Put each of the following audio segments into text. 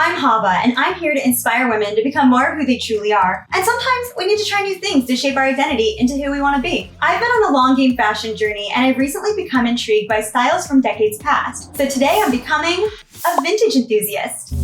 I'm Hava, and I'm here to inspire women to become more of who they truly are. And sometimes we need to try new things to shape our identity into who we want to be. I've been on the long game fashion journey, and I've recently become intrigued by styles from decades past. So today I'm becoming a vintage enthusiast.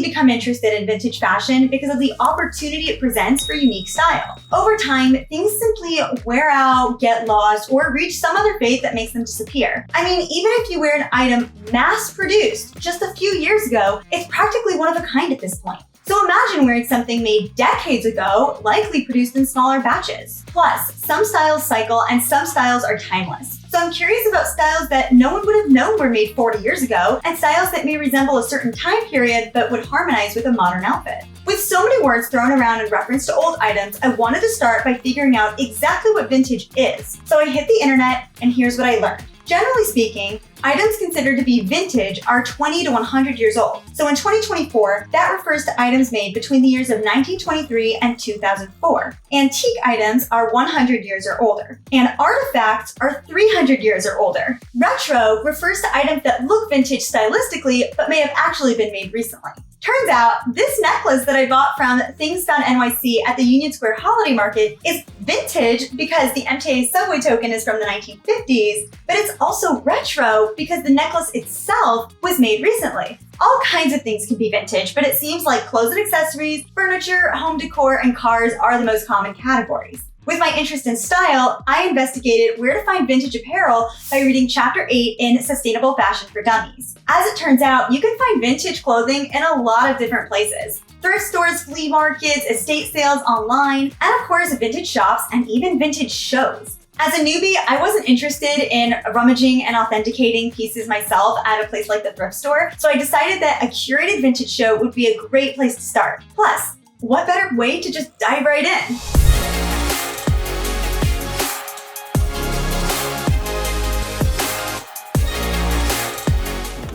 Become interested in vintage fashion because of the opportunity it presents for unique style. Over time, things simply wear out, get lost, or reach some other fate that makes them disappear. I mean, even if you wear an item mass-produced just a few years ago, it's practically one of a kind at this point. So imagine wearing something made decades ago, likely produced in smaller batches. Plus, some styles cycle and some styles are timeless. So I'm curious about styles that no one would have known were made 40 years ago, and styles that may resemble a certain time period but would harmonize with a modern outfit. With so many words thrown around in reference to old items, I wanted to start by figuring out exactly what vintage is. So I hit the internet, and here's what I learned. Generally speaking, items considered to be vintage are 20 to 100 years old. So in 2024, that refers to items made between the years of 1923 and 2004. Antique items are 100 years or older, and artifacts are 300 years or older. Retro refers to items that look vintage stylistically, but may have actually been made recently. Turns out, this necklace that I bought from Things Found NYC at the Union Square Holiday Market is vintage because the MTA subway token is from the 1950s, but it's also retro because the necklace itself was made recently. All kinds of things can be vintage, but it seems like clothes and accessories, furniture, home decor, and cars are the most common categories. With my interest in style, I investigated where to find vintage apparel by reading Chapter 8 in Sustainable Fashion for Dummies. As it turns out, you can find vintage clothing in a lot of different places. Thrift stores, flea markets, estate sales online, and of course vintage shops and even vintage shows. As a newbie, I wasn't interested in rummaging and authenticating pieces myself at a place like the thrift store, so I decided that a curated vintage show would be a great place to start. Plus, what better way to just dive right in?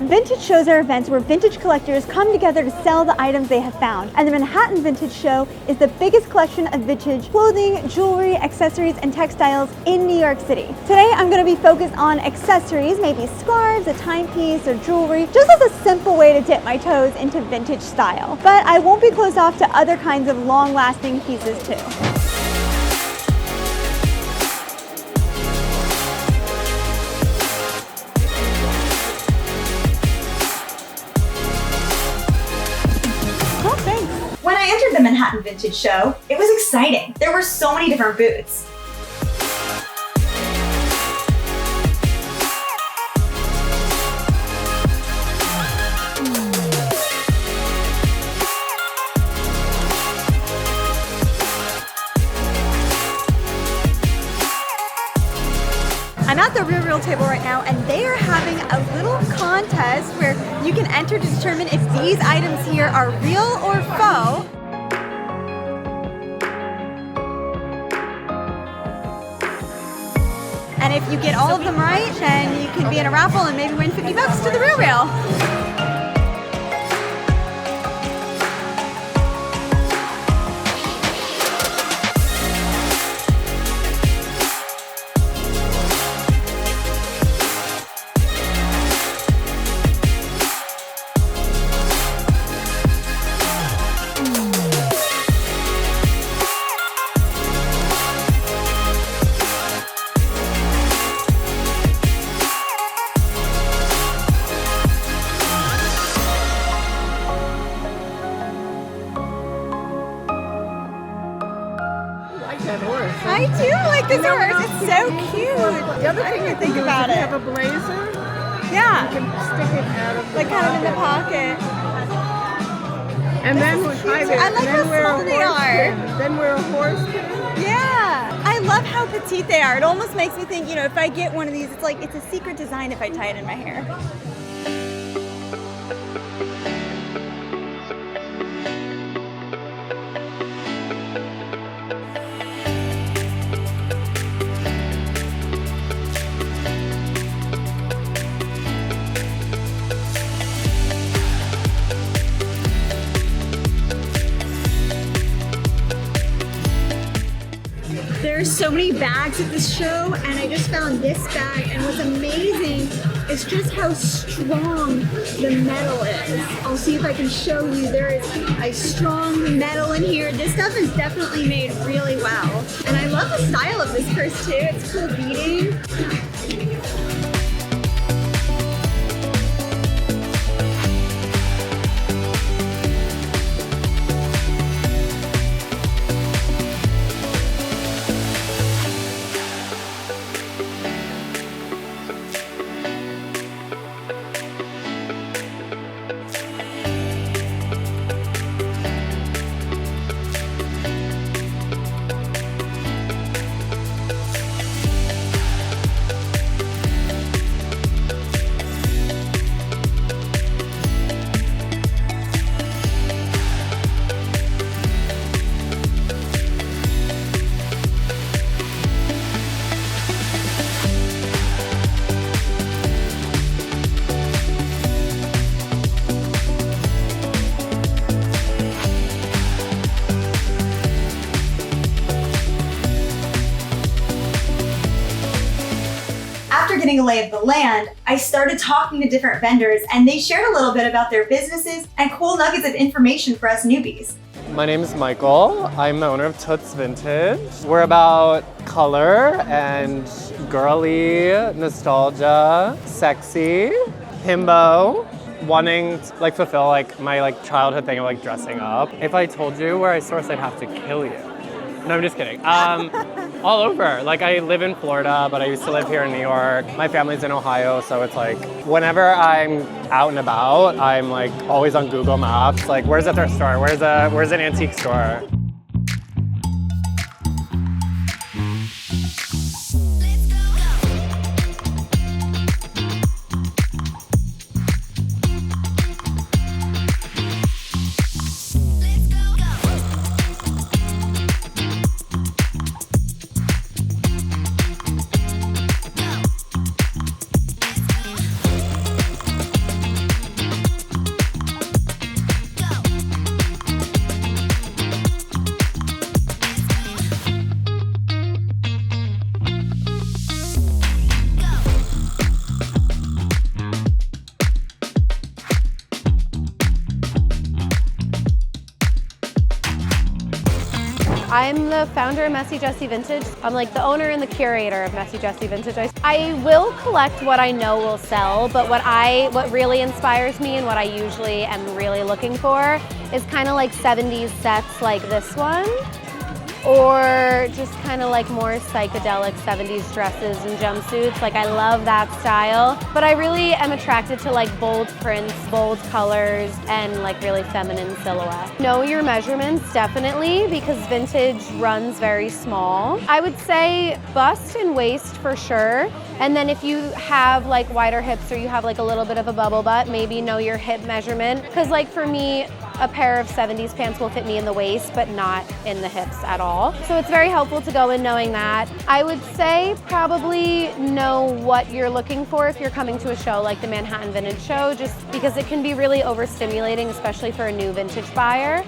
Vintage shows are events where vintage collectors come together to sell the items they have found. And the Manhattan Vintage Show is the biggest collection of vintage clothing, jewelry, accessories, and textiles in New York City. Today, I'm going to be focused on accessories, maybe scarves, a timepiece, or jewelry, just as a simple way to dip my toes into vintage style. But I won't be closed off to other kinds of long-lasting pieces too. When I entered the Manhattan Vintage Show, it was exciting. There were so many different booths. I'm at the Real table right now, and they are having a little contest where you can enter to determine if these items here are real or faux. And if you get all of them right, then you can be in a raffle and maybe win 50 bucks to the Real. I do like this horse. It's so cute. The other thing I think about it. Have a blazer. Yeah. You can stick it out of like kind of in the pocket. And then I like how small they are. Then wear a horse pin. Yeah. I love how petite they are. It almost makes me think, you know, if I get one of these, it's like it's a secret design if I tie it in my hair. many bags at this show, and I just found this bag, and what's amazing is just how strong the metal is. I'll see if I can show you. There is a strong metal in here. This stuff is definitely made really well. And I love the style of this purse too. It's cool beading. After getting a lay of the land, I started talking to different vendors, and they shared a little bit about their businesses and cool nuggets of information for us newbies. My name is Michael. I'm the owner of Toots Vintage. We're about color and girly, nostalgia, sexy, himbo, wanting to fulfill my childhood thing of dressing up. If I told you where I source, I'd have to kill you. No, I'm just kidding. All over. I live in Florida, but I used to live here in New York. My family's in Ohio, so it's whenever I'm out and about, I'm always on Google Maps. Where's a thrift store? Where's an antique store? I'm the founder of Messy Jessie Vintage. I'm the owner and the curator of Messy Jessie Vintage. I will collect what I know will sell, but what really inspires me and what I usually am really looking for is kind of 70s sets like this one, or just kind of more psychedelic 70s dresses and jumpsuits. I love that style, but I really am attracted to bold prints, bold colors, and really feminine silhouette. Know your measurements, definitely, because vintage runs very small. I would say bust and waist for sure, and then if you have wider hips or you have a little bit of a bubble butt, maybe know your hip measurement, because for me, a pair of 70s pants will fit me in the waist, but not in the hips at all. So it's very helpful to go in knowing that. I would say probably know what you're looking for if you're coming to a show like the Manhattan Vintage Show, just because it can be really overstimulating, especially for a new vintage buyer.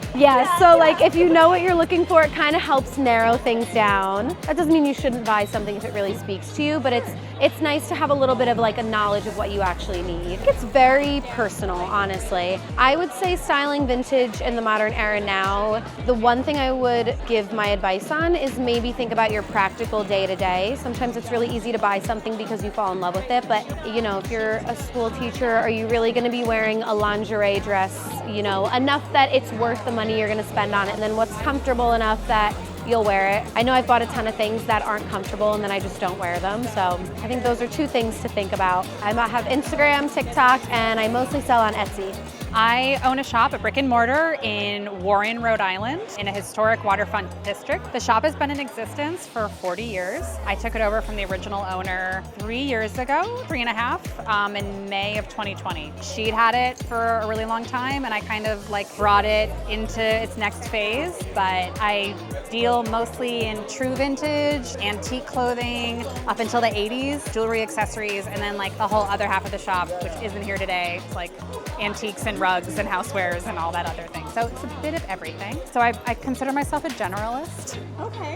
So if you know what you're looking for, it kind of helps narrow things down. That doesn't mean you shouldn't buy something if it really speaks to you, but it's nice to have a little bit of a knowledge of what you actually need. It's very personal, honestly. I would say styling vintage in the modern era now, the one thing I would give my advice on is maybe think about your practical day-to-day. Sometimes it's really easy to buy something because you fall in love with it, but if you're a school teacher, are you really going to be wearing a lingerie dress, enough that it's worth the money you're going to spend on it, and then what's comfortable enough that you'll wear it. I know I've bought a ton of things that aren't comfortable and then I just don't wear them. So I think those are two things to think about. I have Instagram, TikTok, and I mostly sell on Etsy. I own a shop, a brick and mortar in Warren, Rhode Island, in a historic waterfront district. The shop has been in existence for 40 years. I took it over from the original owner 3 years ago, 3.5, in May of 2020. She'd had it for a really long time and I kind of brought it into its next phase, but I deal mostly in true vintage, antique clothing, up until the 80s, jewelry, accessories, and then the whole other half of the shop, which isn't here today. It's antiques and rugs and housewares and all that other things. So it's a bit of everything. So I consider myself a generalist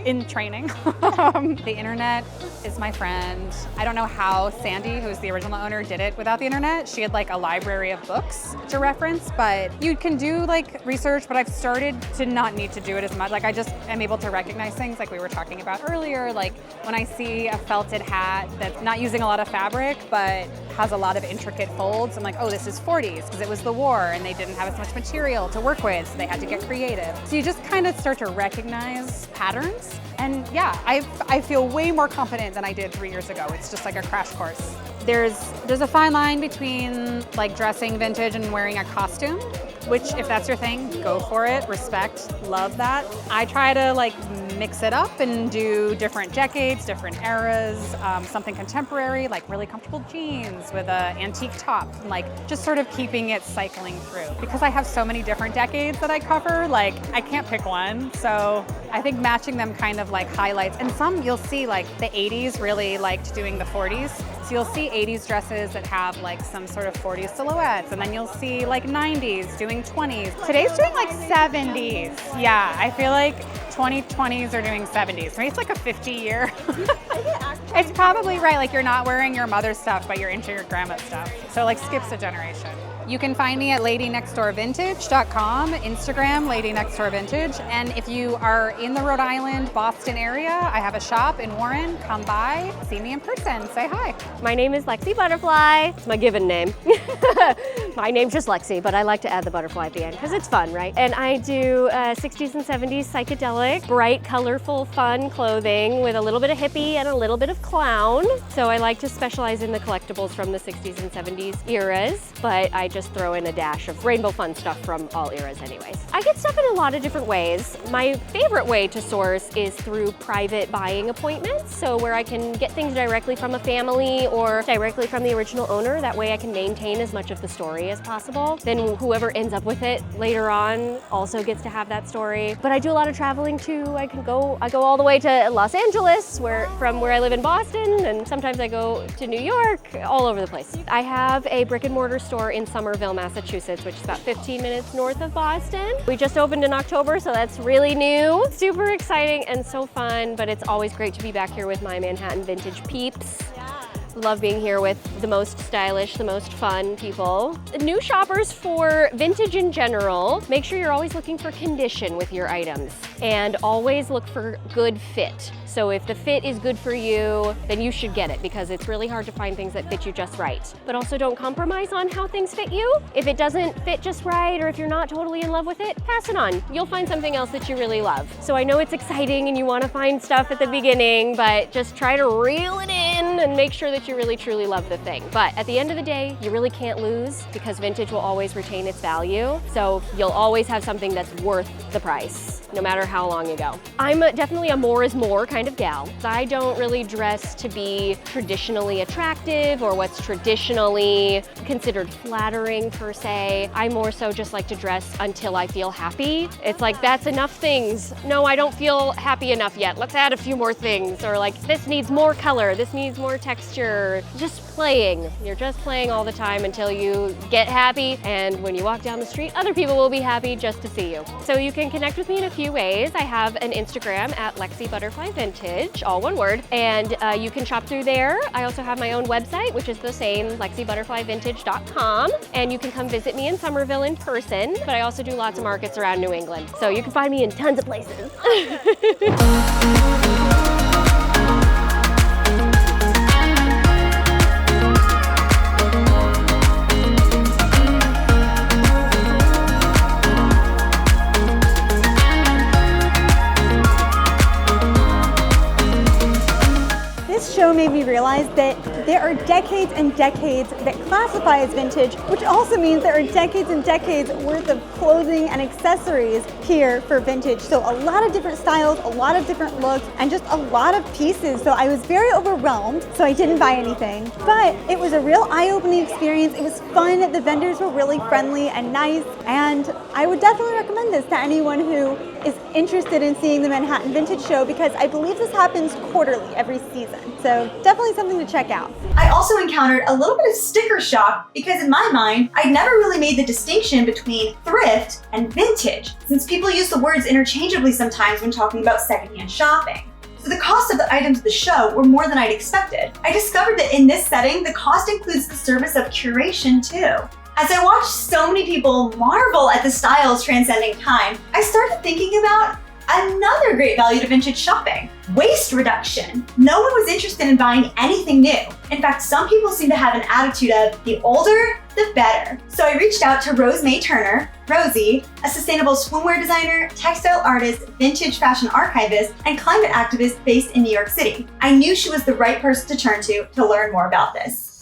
in training. The internet is my friend. I don't know how Sandy, who's the original owner, did it without the internet. She had like a library of books to reference, but you can do like research, but I've started to not need to do it as much. Like I just am able to recognize things like we were talking about earlier. Like when I see a felted hat that's not using a lot of fabric, but has a lot of intricate folds, I'm like, oh, this is 40s because it was the war and they didn't have as much material to work with, so they had to get creative. So you just kind of start to recognize patterns. And yeah, I feel way more confident than I did 3 years ago. It's just like a crash course. There's a fine line between like dressing vintage and wearing a costume, which if that's your thing, go for it, respect, love that. I try to like mix it up and do different decades, different eras, something contemporary, like really comfortable jeans with an antique top, and like just sort of keeping it cycling through. Because I have so many different decades that I cover, like I can't pick one. So I think matching them kind of like highlights, and some you'll see like the 80s really liked doing the 40s. So you'll see 80s dresses that have like some sort of 40s silhouettes, and then you'll see like 90s doing 20s. Today's doing like 70s. Yeah, I feel like 2020s are doing 70s. Maybe it's like a 50-year. It's probably right, like you're not wearing your mother's stuff, but you're into your grandma's stuff. So like skips a generation. You can find me at ladynextdoorvintage.com, Instagram, ladynextdoorvintage. And if you are in the Rhode Island, Boston area, I have a shop in Warren. Come by, see me in person, say hi. My name is Lexi Butterfly. It's my given name. My name's just Lexi, but I like to add the butterfly at the end because it's fun, right? And I do 60s and 70s psychedelic, bright, colorful, fun clothing with a little bit of hippie and a little bit of clown. So I like to specialize in the collectibles from the 60s and 70s eras, but I just throw in a dash of rainbow fun stuff from all eras anyways. I get stuff in a lot of different ways. My favorite way to source is through private buying appointments, so where I can get things directly from a family or directly from the original owner. That way I can maintain as much of the story as possible. Then whoever ends up with it later on also gets to have that story. But I do a lot of traveling too. I go all the way to Los Angeles, from where I live in Boston, and sometimes I go to New York, all over the place. I have a brick and mortar store in Somerville, Massachusetts, which is about 15 minutes north of Boston. We just opened in October, so that's really new. Super exciting and so fun, but it's always great to be back here with my Manhattan vintage peeps. Love being here with the most stylish, the most fun people. New shoppers for vintage in general, make sure you're always looking for condition with your items and always look for good fit. So if the fit is good for you, then you should get it because it's really hard to find things that fit you just right. But also don't compromise on how things fit you. If it doesn't fit just right or if you're not totally in love with it, pass it on. You'll find something else that you really love. So I know it's exciting and you want to find stuff at the beginning, but just try to reel it in and make sure that you really truly love the thing. But at the end of the day, you really can't lose because vintage will always retain its value. So you'll always have something that's worth the price, no matter how long ago. I'm definitely a more is more kind of gal. I don't really dress to be traditionally attractive or what's traditionally considered flattering per se. I more so just like to dress until I feel happy. It's like, that's enough things. No, I don't feel happy enough yet. Let's add a few more things. Or like, this needs more color. This needs more texture. Just playing. You're just playing all the time until you get happy. And when you walk down the street, other people will be happy just to see you. So you can connect with me in a few ways. I have an Instagram at Lexi Butterfly Vintage, all one word, and you can shop through there. I also have my own website, which is the same, lexibutterflyvintage.com, and you can come visit me in Somerville in person, but I also do lots of markets around New England. So you can find me in tons of places. This show made me realize that there are decades and decades that classify as vintage, which also means there are decades and decades worth of clothing and accessories here for vintage. So a lot of different styles, a lot of different looks, and just a lot of pieces. So I was very overwhelmed, so I didn't buy anything. But it was a real eye-opening experience. It was fun. The vendors were really friendly and nice. And I would definitely recommend this to anyone who is interested in seeing the Manhattan Vintage Show because I believe this happens quarterly every season. So definitely something to check out. I also encountered a little bit of sticker shock because in my mind, I'd never really made the distinction between thrift and vintage, since people use the words interchangeably sometimes when talking about secondhand shopping. So the cost of the items at the show were more than I'd expected. I discovered that in this setting, the cost includes the service of curation too. As I watched so many people marvel at the styles transcending time, I started thinking about another great value to vintage shopping: waste reduction. No one was interested in buying anything new. In fact, some people seem to have an attitude of the older, the better. So I reached out to Rosie Turner, Rosie, a sustainable swimwear designer, textile artist, vintage fashion archivist, and climate activist based in New York City. I knew she was the right person to turn to learn more about this.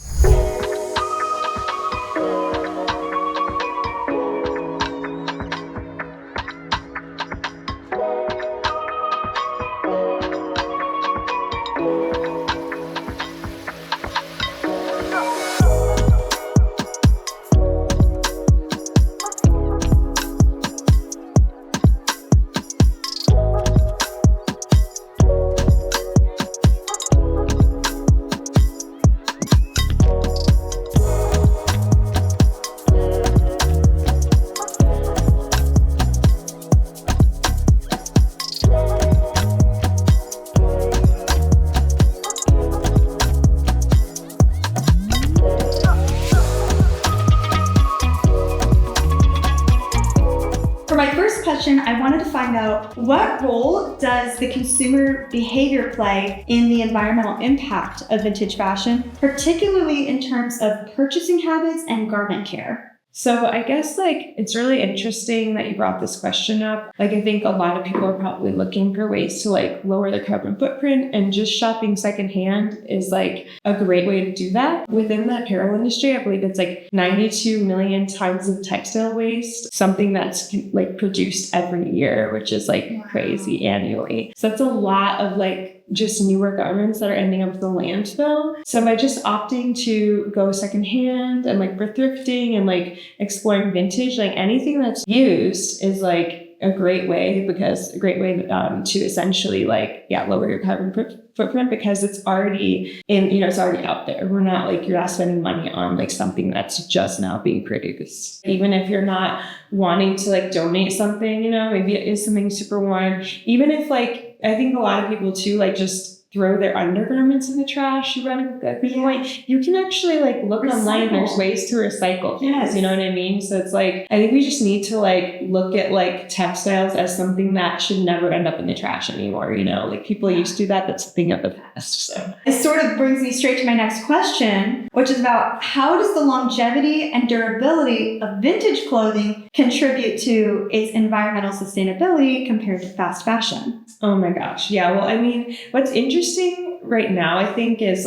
I wanted to find out, what role does the consumer behavior play in the environmental impact of vintage fashion, particularly in terms of purchasing habits and garment care? So I guess it's really interesting that you brought this question up. I think a lot of people are probably looking for ways to lower their carbon footprint, and just shopping secondhand is a great way to do that. Within the apparel industry, I believe it's 92 million tons of textile waste, something that's produced every year, which is crazy annually. So that's a lot of just newer garments that are ending up in the landfill. So by just opting to go secondhand and for thrifting and exploring vintage, anything that's used is a great way to essentially lower your carbon footprint, because it's already it's already out there. We're not you're not spending money on something that's just now being produced. Even if you're not wanting to donate something, maybe it is something super worn. Even if I think a lot of people too just throw their undergarments in the trash. You can actually look online. There's ways to recycle things. Yes. You know what I mean? So it's I think we just need to look at textiles as something that should never end up in the trash anymore. People used to do that. That's a thing of the past. So it sort of brings me straight to my next question, which is about how does the longevity and durability of vintage clothing contribute to its environmental sustainability compared to fast fashion? Oh my gosh. Yeah. Well, what's interesting right now, I think, is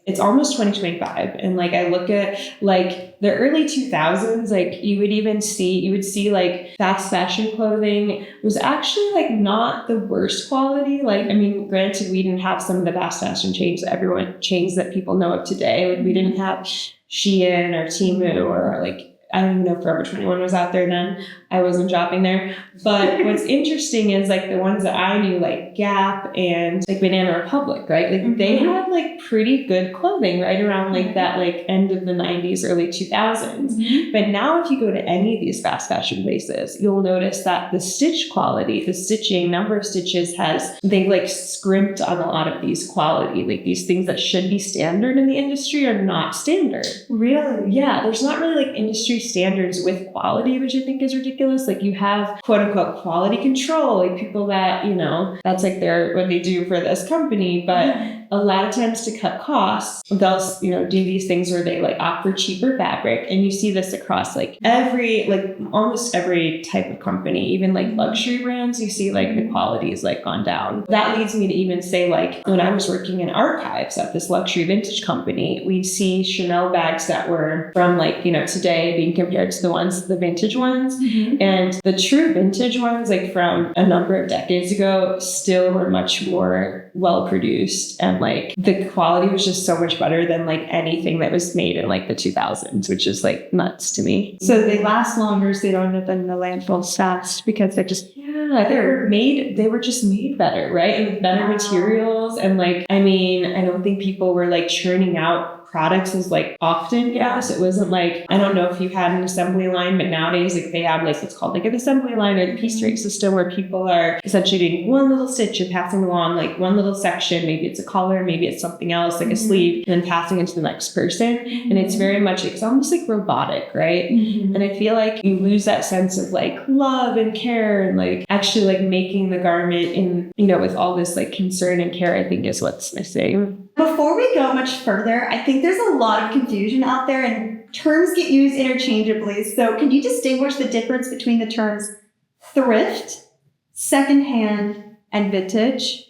it's almost 2025. And I look at the early 2000s, you would see fast fashion clothing was actually not the worst quality. Granted, we didn't have some of the fast fashion chains that people know of today. We didn't have Shein or Temu or I don't even know if Forever 21 was out there then. I wasn't shopping there. But what's interesting is the ones that I knew, Gap and Banana Republic, right? They had pretty good clothing right around that end of the 90s, early 2000s. But now if you go to any of these fast fashion places, you'll notice that the stitch quality, the stitching, number of stitches they've scrimped on a lot of these quality. These things that should be standard in the industry are not standard. Really? Yeah, there's not really industry standards with quality, which I think is ridiculous. You have quote unquote quality control, people that, that's what they do for this company. But a lot of times to cut costs, they'll, do these things where they offer cheaper fabric. And you see this across almost every type of company, even luxury brands, you see the quality is gone down. That leads me to even say when I was working in archives at this luxury vintage company, we'd see Chanel bags that were from today being compared to the vintage ones. And the true vintage ones, from a number of decades ago, still were much more well produced, and the quality was just so much better than anything that was made in the 2000s, which is nuts to me. So they last longer, so they don't end up in the landfill fast because they're just Yeah, they were just made better, right? And with better materials. And like, I mean, I don't think people were like churning out products as like often. Yes, it wasn't like, I don't know if you had an assembly line, but nowadays like they have like what's called like an assembly line or a piece rate system where people are essentially doing one little stitch and passing along like one little section. Maybe it's a collar, maybe it's something else like a sleeve, and then passing it to the next person. And it's very much, it's almost like robotic, right? And I feel like you lose that sense of like love and care and like actually like making the garment in, you know, with all this like concern and care, I think is what's missing. Before we go much further, I think there's a lot of confusion out there and terms get used interchangeably. So can you distinguish the difference between the terms thrift, secondhand, and vintage?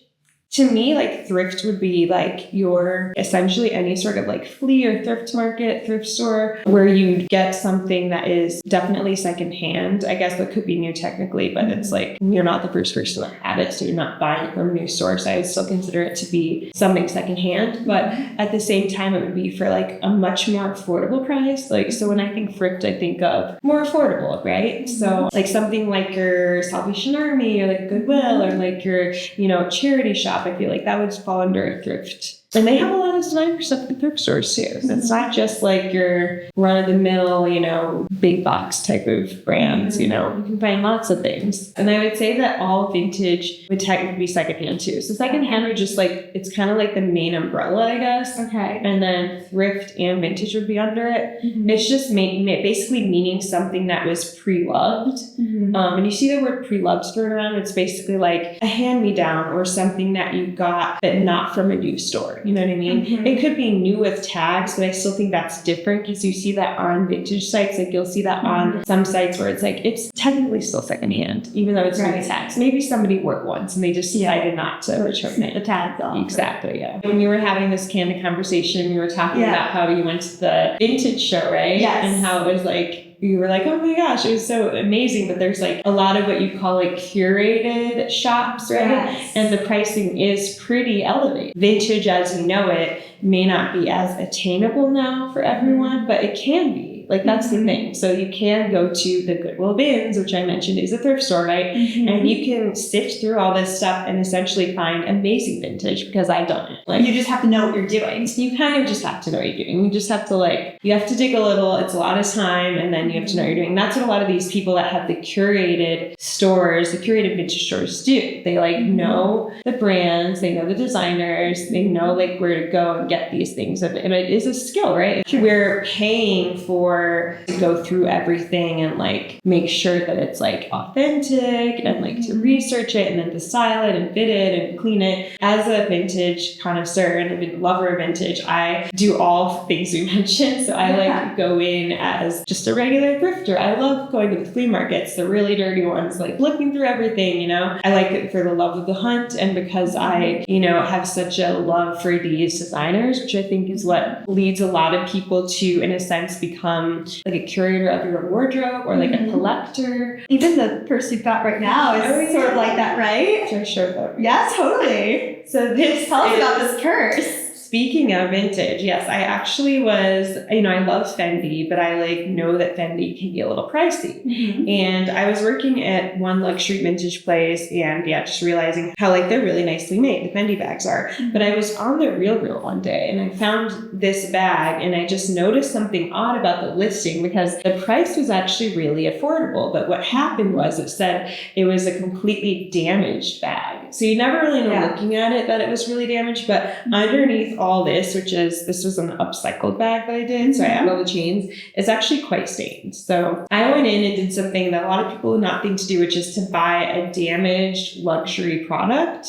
To me, like thrift would be like your essentially any sort of like flea or thrift market, thrift store, where you'd get something that is definitely secondhand. I guess that could be new technically, but it's like you're not the first person that had it, so you're not buying it from a new source. I would still consider it to be something secondhand, but at the same time, it would be for like a much more affordable price. Like, so when I think thrift, I think of more affordable, right? So like something like your Salvation Army or like Goodwill or like your, you know, charity shop. I feel like that would fall under a thrift. And they have a lot of designer stuff in thrift stores too. So it's not just like your run-of-the-mill, you know, big box type of brands, you know. You can find lots of things. And I would say that all vintage would technically be secondhand too. So secondhand would just like, it's kind of like the main umbrella, I guess. Okay. And then thrift and vintage would be under it. It's just basically meaning something that was pre-loved. And you see the word pre-loved thrown around, it's basically like a hand-me-down or something that you got but not from a new store. You know what I mean? It could be new with tags, but I still think that's different because you see that on vintage sites. Like you'll see that on some sites where it's like, it's technically still secondhand, even though it's with tags. Maybe somebody wore it once and they just decided not to return it. The tags off. Exactly, yeah. When we were having this candid conversation, we were talking about how you went to the vintage show, right? Yes. And how it was like, you were like, oh my gosh, it was so amazing. But there's like a lot of what you call like curated shops, right? Yes. And the pricing is pretty elevated. Vintage as we know it may not be as attainable now for everyone, but it can be. Like that's the thing. So you can go to the Goodwill bins, which I mentioned is a thrift store, right? And you can sift through all this stuff and essentially find amazing vintage because I've done it. Like You just have to know what you're doing. you kind of just have to know what you're doing. You just have to like, you have to dig a little. It's a lot of time and then you have to know what you're doing. And that's what a lot of these people that have the curated stores, the curated vintage stores do. They like know the brands, they know the designers, they know like where to go and get these things. And it is a skill, right? We're paying to go through everything and like make sure that it's like authentic and like to research it and then to style it and fit it and clean it. As a vintage connoisseur and a lover of vintage, I do all things we mentioned. So I like go in as just a regular thrifter. I love going to the flea markets, the really dirty ones, like looking through everything, you know. I like it for the love of the hunt and because I, you know, have such a love for these designers, which I think is what leads a lot of people to, in a sense, become like a curator of your wardrobe or like a collector. Even the purse you've got right now is sort of like that, right? Should I show that? Yeah, totally. So this Tell us about this purse. Speaking of vintage, yes, I actually was, you know, I love Fendi, but I like know that Fendi can be a little pricey. And I was working at one luxury vintage place and just realizing how like they're really nicely made, the Fendi bags are. But I was on the Real one day and I found this bag and I just noticed something odd about the listing because the price was actually really affordable. But what happened was it said it was a completely damaged bag. So you never really know looking at it that it was really damaged, but underneath all this was an upcycled bag that I did. So I added all the chains. It's actually quite stained. So I went in and did something that a lot of people would not think to do, which is to buy a damaged luxury product.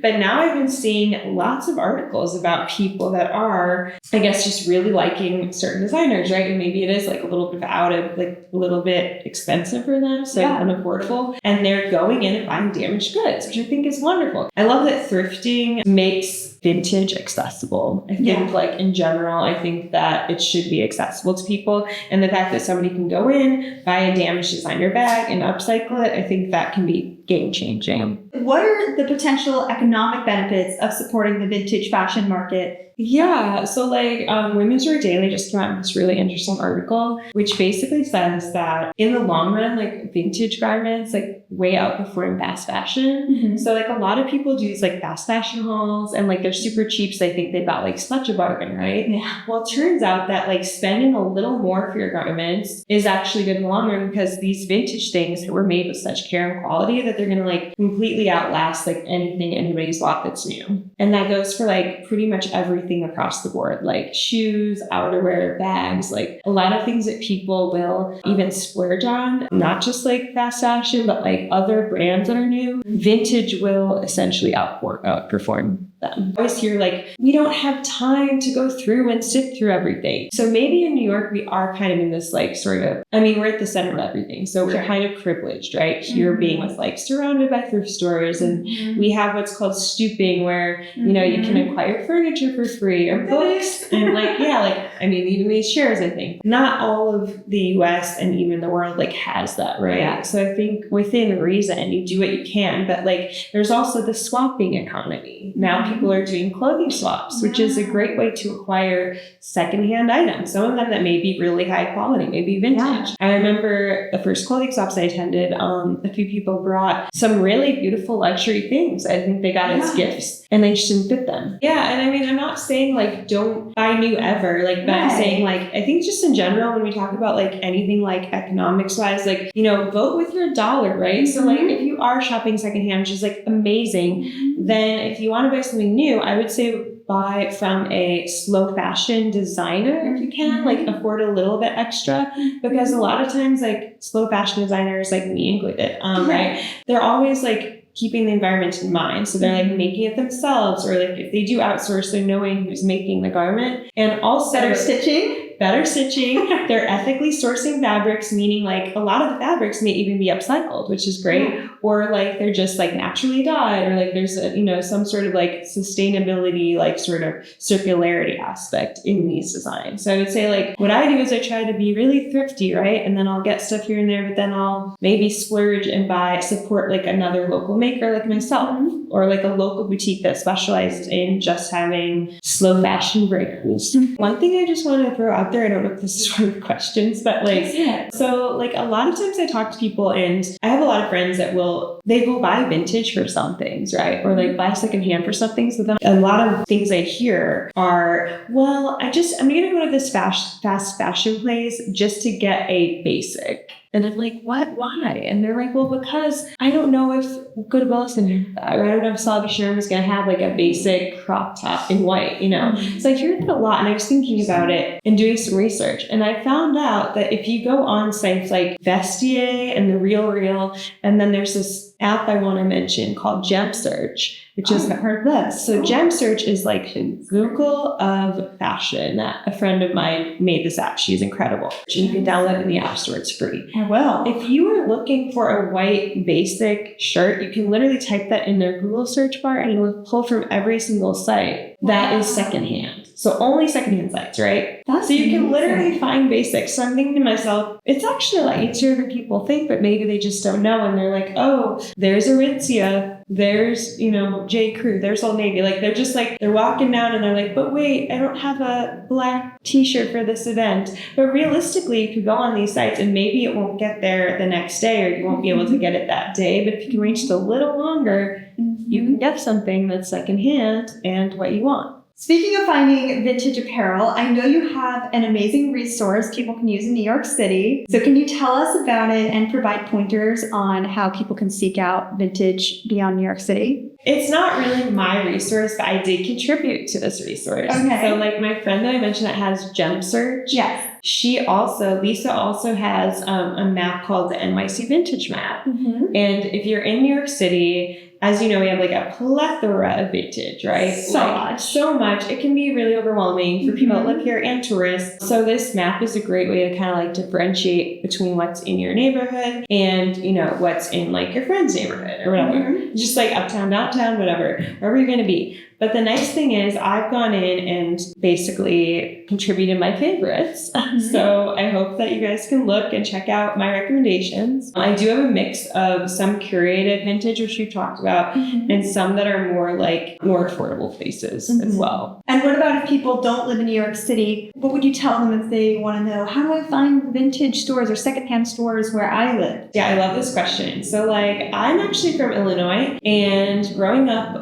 But now I've been seeing lots of articles about people that are, I guess, just really liking certain designers, right? And maybe it is like a little bit a little bit expensive for them. So unaffordable. And they're going in and buying damaged goods, which I think is wonderful. I love that thrifting makes vintage accessible. I think like in general, I think that it should be accessible to people. And the fact that somebody can go in, buy a damaged designer bag and upcycle it, I think that can be game changing. What are the potential economic benefits of supporting the vintage fashion market? Yeah, so like Women's Wear Daily just came out with this really interesting article, which basically says that in the long run, like vintage garments like way outperform fast fashion. So like a lot of people do these like fast fashion hauls and like they're super cheap, so they think they got like such a bargain, right? Yeah. Well, it turns out that like spending a little more for your garments is actually good in the long run because these vintage things were made with such care and quality that they're gonna like completely outlast like anything anybody's bought that's new. And that goes for like pretty much everything across the board, like shoes, outerwear, bags, like a lot of things that people will even splurge on, not just like fast fashion, but like other brands that are new. Vintage will essentially outperform them. I always hear like, we don't have time to go through and sift through everything. So maybe in New York, we are kind of in this like sort of, I mean, we're at the center of everything. So we're kind of privileged, right? Here being with like surrounded by thrift stores and we have what's called stooping where, you know, you can acquire furniture for free or books and like, yeah, like, I mean, even these shares, I think not all of the US and even the world like has that, right? Yeah. So I think within reason, you do what you can, but like there's also the swapping economy. Now people are doing clothing swaps, which is a great way to acquire secondhand items. Some of them that may be really high quality, maybe vintage. Yeah. I remember the first clothing swaps I attended, a few people brought some really beautiful luxury things. I think they got as gifts and they just didn't fit them. Yeah. And I mean, I'm not saying like don't buy new ever, like, but I'm saying like, I think just in general, when we talk about like anything like economics wise, like, you know, vote with your dollar, right? So like if you are shopping secondhand, which is like amazing, then if you want to buy something new, I would say buy from a slow fashion designer if you can, like afford a little bit extra, because a lot of times like slow fashion designers, like me included, right? They're always like keeping the environment in mind. So they're like making it themselves, or like if they do outsource, they're knowing who's making the garment. And also better stitching. They're ethically sourcing fabrics, meaning like a lot of the fabrics may even be upcycled, which is great. Or like they're just like naturally dyed, or like there's a, you know, some sort of like sustainability, like sort of circularity aspect in these designs. So I would say like what I do is I try to be really thrifty, right? And then I'll get stuff here and there, but then I'll maybe splurge and support like another local maker like myself, or like a local boutique that specializes in just having slow fashion brands. One thing I just want to throw out there, I don't know if this is one of the questions, but like, so like a lot of times I talk to people and I have a lot of friends that will buy vintage for some things, right? Or like buy secondhand for some things. But then a lot of things I hear are, well, I'm going to go to this fast fashion place just to get a basic. And I'm like, what? Why? And they're like, well, because I don't know if go to Wilson, I don't know if Salvation is going to have like a basic crop top in white, you know? So I hear that a lot, and I was thinking about it and doing some research. And I found out that if you go on sites like Vestiaire and The Real, and then there's this app I want to mention called Gem Search, which is heard of this. So Gem Search is like Google of fashion. A friend of mine made this app. She's incredible. You can download it in the App Store. It's free. I will. If you are looking for a white basic shirt, you can literally type that in their Google search bar and it will pull from every single site that is secondhand. So only secondhand sites, right? So you can literally find basics. So I'm thinking to myself, it's actually a lot easier than people think, but maybe they just don't know. And they're like, oh, there's Aritzia, there's, you know, J. Crew, there's Old Navy. Like they're just like, they're walking down and they're like, but wait, I don't have a black t-shirt for this event. But realistically, you could go on these sites and maybe it won't get there the next day, or you won't be able to get it that day. But if you can wait just a little longer, you can get something that's secondhand and what you want. Speaking of finding vintage apparel, I know you have an amazing resource people can use in New York City. So can you tell us about it and provide pointers on how people can seek out vintage beyond New York City? It's not really my resource, but I did contribute to this resource. Okay. So like my friend that I mentioned that has Gem Search. Yes. Lisa also has a map called the NYC Vintage Map. And if you're in New York City, as you know, we have like a plethora of vintage, right? So much. It can be really overwhelming for people that live here and tourists. So this map is a great way to kind of like differentiate between what's in your neighborhood and, you know, what's in like your friend's neighborhood or whatever. Just like uptown, downtown, whatever, wherever you're going to be. But the nice thing is I've gone in and basically contributed my favorites. So I hope that you guys can look and check out my recommendations. I do have a mix of some curated vintage, which we've talked about, and some that are more affordable places as well. And what about if people don't live in New York City? What would you tell them if they want to know, how do I find vintage stores or secondhand stores where I live? Yeah, I love this question. So like, I'm actually from Illinois, and growing up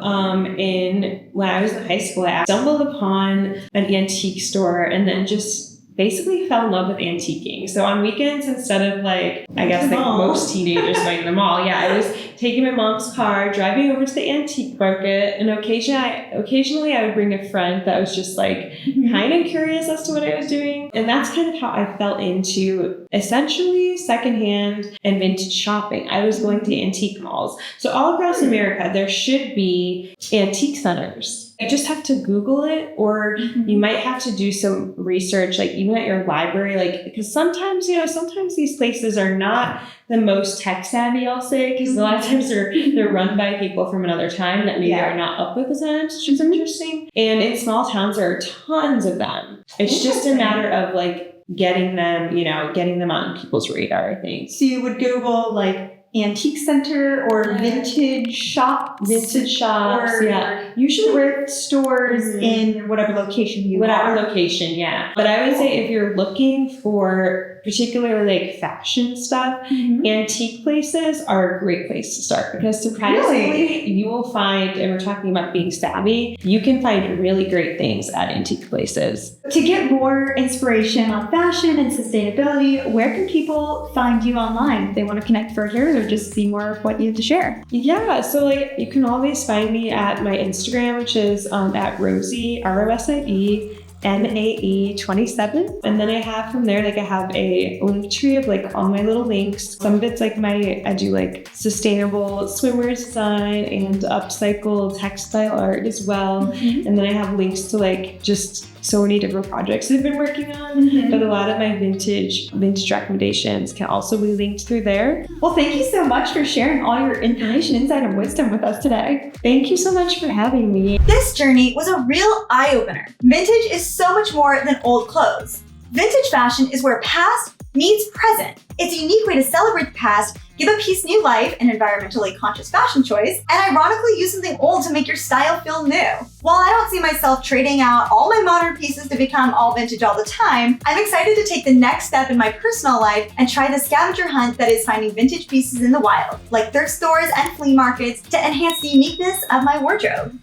when I was in high school, I stumbled upon an antique store and then just basically fell in love with antiquing. So on weekends, instead of like, I guess like most teenagers going to the mall, I was taking my mom's car, driving over to the antique market, and occasionally I would bring a friend that was just like kind of curious as to what I was doing. And that's kind of how I fell into essentially secondhand and vintage shopping. I was going to antique malls. So all across America, there should be antique centers. You just have to Google it, or you might have to do some research, like even at your library, like, because sometimes these places are not the most tech savvy, I'll say, because a lot of times they're run by people from another time that maybe are not up with the times, which is interesting. And in small towns, there are tons of them. It's just a matter of like getting them on people's radar, I think. So you would Google like antique center or vintage shops, or usually thrift stores in whatever location you are. Location, But I would say if you're looking for particularly like fashion stuff, antique places are a great place to start, because surprisingly you will find, and we're talking about being savvy, you can find really great things at antique places. To get more inspiration on fashion and sustainability, where can people find you online if they want to connect further or just see more of what you have to share? Yeah, so like you can always find me at my Instagram, which is at Rosie, ROSIE, NAE27. And then I have from there, I have a link tree of like all my little links. Some of it's like I do like sustainable swimwear design and upcycled textile art as well. And then I have links to like just so many different projects I've been working on. But a lot of my vintage recommendations can also be linked through there. Well, thank you so much for sharing all your information, insight, and wisdom with us today. Thank you so much for having me. This journey was a real eye-opener. Vintage is so much more than old clothes. Vintage fashion is where past meets present. It's a unique way to celebrate the past, give a piece new life, an environmentally conscious fashion choice, and ironically use something old to make your style feel new. While I don't see myself trading out all my modern pieces to become all vintage all the time, I'm excited to take the next step in my personal life and try the scavenger hunt that is finding vintage pieces in the wild, like thrift stores and flea markets, to enhance the uniqueness of my wardrobe.